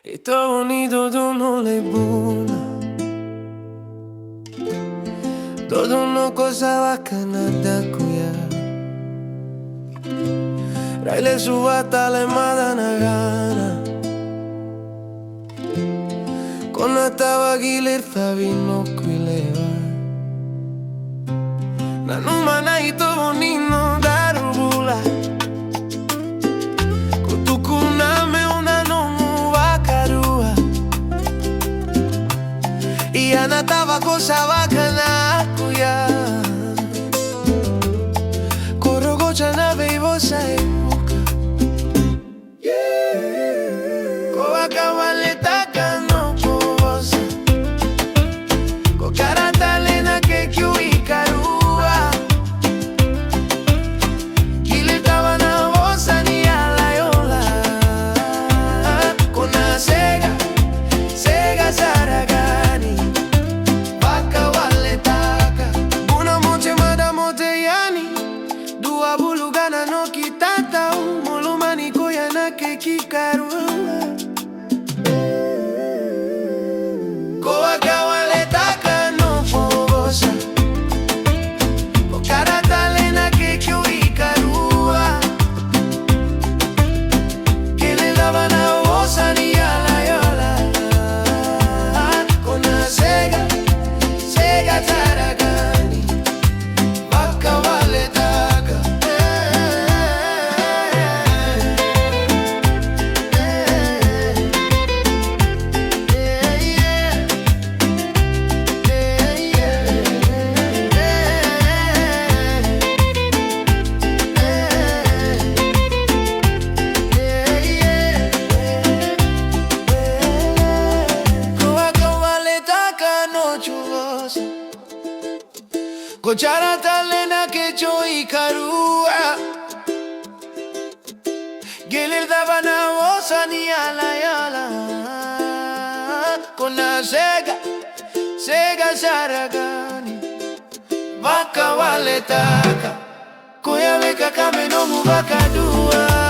E todo bonito não le buna. Todo una cosa bacana da cuidar. Raile subata le madana gana. Con estaba gilir vino quileva. Na numana y todo bonito darubula. Kutukuname una nomu vakarua. Y ana tava cosa bacana kuya. Korogocha na beibosa e muka. Koa kavaleta kano kobosa. Ko karata lena ke kiui karua. Kile tava na bosa ni ala yola. Kona sega, sega saragani. Baka waletaka. Una moche mada mote yani. Dua bulugana no kitata. Mulumani koyana ke kikarua. Koa kawaletaka no fogosa. Ko karata lena ke kiui karua. Kile lava na bosa ni ala yola. Kona sega, sega taragani. Baka waletaka. Kochara talena que choi karua. Gelir dava na bosa ni ala yala. Con la sega, sega saragani. Baka waletaka. Koya beka kame no mu baka dua.